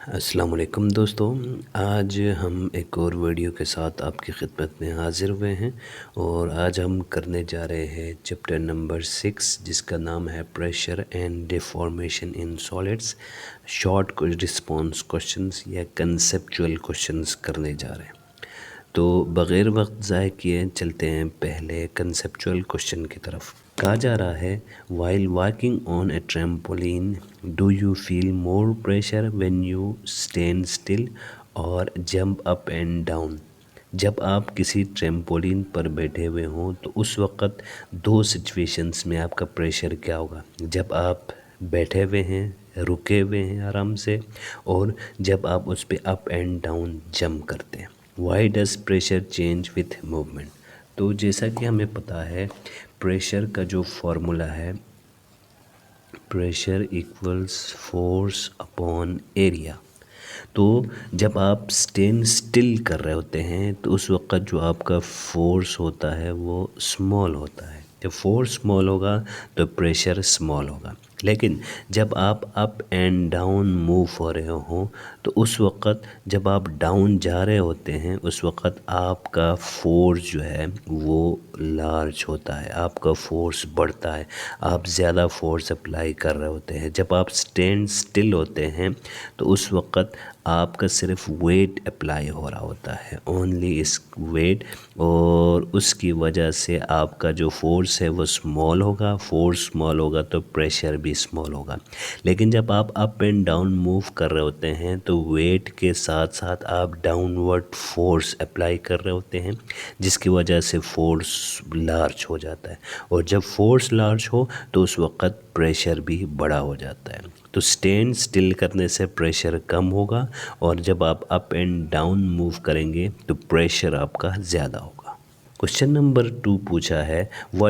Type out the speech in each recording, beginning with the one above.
अस्सलाम वालेकुम दोस्तों। आज हम एक और वीडियो के साथ आपकी खिदमत में हाज़िर हुए हैं और आज हम करने जा रहे हैं चैप्टर नंबर 6 जिसका नाम है pressure and deformation in solids. Short response questions या कंसेप्चुअल क्वेश्चंस करने जा रहे हैं। तो बग़ैर वक्त ज़ाय किए चलते हैं पहले कंसेप्चुअल क्वेश्चन की तरफ। कहा जा रहा है while walking on A trampoline do you feel more pressure when you stand still और जंप अप एंड डाउन। जब आप किसी ट्रैम्पोलिन पर बैठे हुए हों तो उस वक़्त दो सिचुएशंस में आपका प्रेशर क्या होगा। जब आप बैठे हुए हैं, रुके हुए हैं आराम से, और जब आप उस पर अप एंड डाउन जंप करते हैं। Why does pressure change with movement. तो जैसा कि हमें पता है प्रेशर का जो फॉर्मूला है, pressure equals force upon area. तो जब आप स्टैंड स्टिल कर रहे होते हैं तो उस वक्त जो आपका फोर्स होता है वो स्मॉल होता है। जब फोर्स स्मॉल होगा तो प्रेशर स्मॉल होगा। लेकिन जब आप अप एंड डाउन मूव हो रहे हो तो उस वक़्त जब आप डाउन जा रहे होते हैं उस वक़्त आपका फोर्स जो है वो लार्ज होता है, आपका फोर्स बढ़ता है, आप ज़्यादा फोर्स अप्लाई कर रहे होते हैं। जब आप स्टैंड स्टिल होते हैं तो उस वक़्त आपका सिर्फ वेट अप्लाई हो रहा होता है, ओनली इस वेट, और उसकी वजह से आपका जो फोर्स है वो स्मॉल होगा। फोर्स स्मॉल होगा तो प्रेशर भी स्मॉल होगा। लेकिन जब आप अप एंड डाउन मूव कर रहे होते हैं तो वेट के साथ साथ आप डाउनवर्ड फोर्स अप्लाई कर रहे होते हैं जिसकी वजह से फोर्स लार्ज हो जाता है, और जब फोर्स लार्ज हो तो उस वक़्त प्रेशर भी बड़ा हो जाता है। तो स्टैंड स्टिल करने से प्रेशर कम होगा और जब आप अप एंड डाउन मूव करेंगे तो प्रेशर आपका ज़्यादा होगा। क्वेश्चन नंबर 2 पूछा है how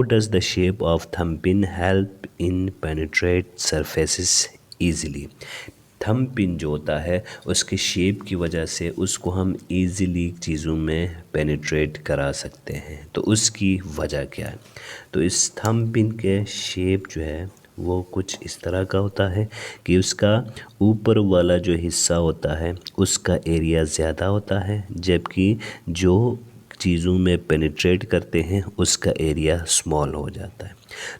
does the shape of thumb pin help in penetrate surfaces easily. Thumb pin जो होता है उसके शेप की वजह से उसको हम ईज़िली चीज़ों में पेनिट्रेट करा सकते हैं। तो उसकी वजह क्या है। तो इस थंब पिन के शेप जो है वो कुछ इस तरह का होता है कि उसका ऊपर वाला जो हिस्सा होता है उसका एरिया ज़्यादा होता है, जबकि जो चीज़ों में पेनिट्रेट करते हैं उसका एरिया स्मॉल हो जाता है।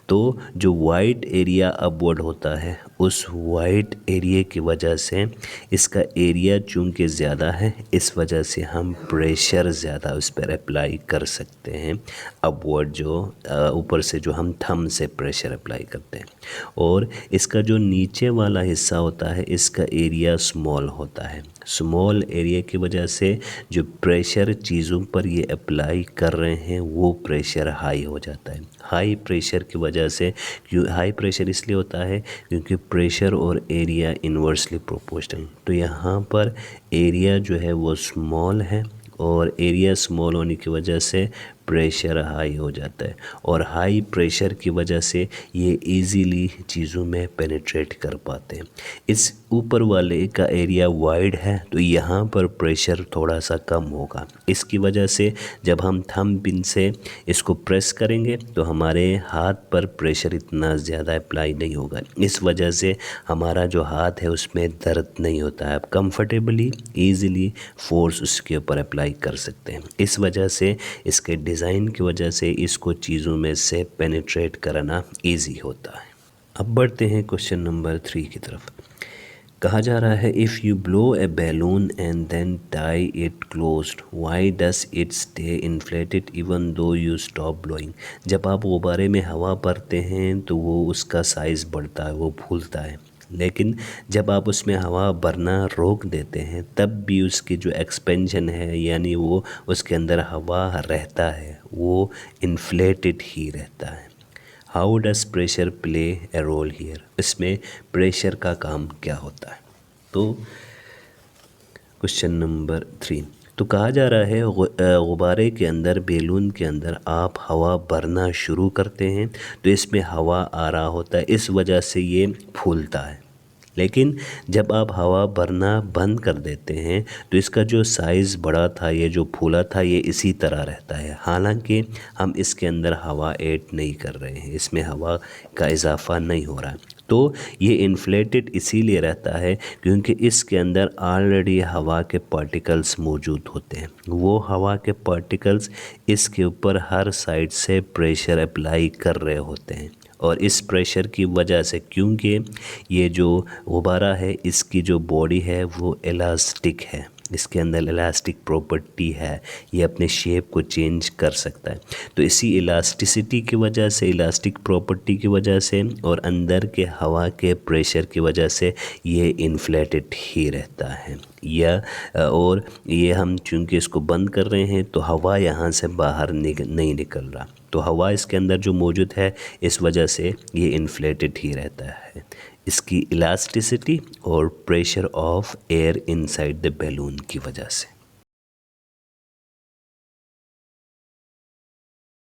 तो जो वाइड एरिया अपवर्ड होता है उस वाइड एरिया की वजह से इसका एरिया चूँकि ज़्यादा है, इस वजह से हम प्रेशर ज़्यादा उस पर अप्लाई कर सकते हैं। अपवर्ड जो ऊपर से जो हम थंब से प्रेशर अप्लाई करते हैं, और इसका जो नीचे वाला हिस्सा होता है इसका एरिया स्मॉल होता है। स्मॉल एरिया की वजह से जो प्रेशर चीज़ों पर ये अप्लाई कर रहे हैं वो प्रेशर हाई हो जाता है। हाई प्रेशर की वजह से, क्यों हाई प्रेशर इसलिए होता है क्योंकि प्रेशर और एरिया इन्वर्सली प्रोपोर्शनल। तो यहाँ पर एरिया जो है वो स्मॉल है और एरिया स्मॉल होने की वजह से प्रेशर हाई हो जाता है, और हाई प्रेशर की वजह से ये इजीली चीज़ों में पेनिट्रेट कर पाते हैं। इस ऊपर वाले का एरिया वाइड है तो यहाँ पर प्रेशर थोड़ा सा कम होगा। इसकी वजह से जब हम थंब पिन से इसको प्रेस करेंगे तो हमारे हाथ पर प्रेशर इतना ज़्यादा अप्लाई नहीं होगा। इस वजह से हमारा जो हाथ है उसमें दर्द नहीं होता है, आप कंफर्टेबली ईज़िली फोर्स उसके ऊपर अप्लाई कर सकते हैं। इस वजह से इसके डिज़ाइन की वजह से इसको चीज़ों में से पेनिट्रेट करना इजी होता है। अब बढ़ते हैं क्वेश्चन नंबर 3 की तरफ। कहा जा रहा है if you blow a balloon and then tie it closed why does it stay inflated even though you stop blowing. जब आप गुब्बारे में हवा भरते हैं तो वो उसका साइज़ बढ़ता है, वो फूलता है, लेकिन जब आप उसमें हवा भरना रोक देते हैं तब भी उसकी जो एक्सपेंशन है यानी वो उसके अंदर हवा रहता है वो इन्फ्लेटेड ही रहता है। How does pressure play a role here. इसमें प्रेशर का काम क्या होता है। तो क्वेश्चन नंबर 3 तो कहा जा रहा है गुब्बारे के अंदर, बैलून के अंदर आप हवा भरना शुरू करते हैं तो इसमें हवा आ रहा होता है, इस वजह से ये फूलता है। लेकिन जब आप हवा भरना बंद कर देते हैं तो इसका जो साइज़ बड़ा था, ये जो फूला था, ये इसी तरह रहता है। हालांकि हम इसके अंदर हवा ऐड नहीं कर रहे हैं, इसमें हवा का इजाफ़ा नहीं हो रहा है। तो ये इन्फ्लेटेड इसीलिए रहता है क्योंकि इसके अंदर ऑलरेडी हवा के पार्टिकल्स मौजूद होते हैं। वो हवा के पार्टिकल्स इसके ऊपर हर साइड से प्रेशर अप्लाई कर रहे होते हैं और इस प्रेशर की वजह से, क्योंकि ये जो गुब्बारा है इसकी जो बॉडी है वो इलास्टिक है, इसके अंदर इलास्टिक प्रॉपर्टी है, ये अपने शेप को चेंज कर सकता है। तो इसी इलास्टिसिटी की वजह से, इलास्टिक प्रॉपर्टी की वजह से और अंदर के हवा के प्रेशर की वजह से ये इन्फ्लेटेड ही रहता है। और ये हम चूँकि इसको बंद कर रहे हैं तो हवा यहाँ से बाहर नहीं निकल रहा, तो हवा इसके अंदर जो मौजूद है इस वजह से ये इन्फ्लेटेड ही रहता है। इसकी इलास्टिसिटी और pressure of air inside the balloon की वजह से।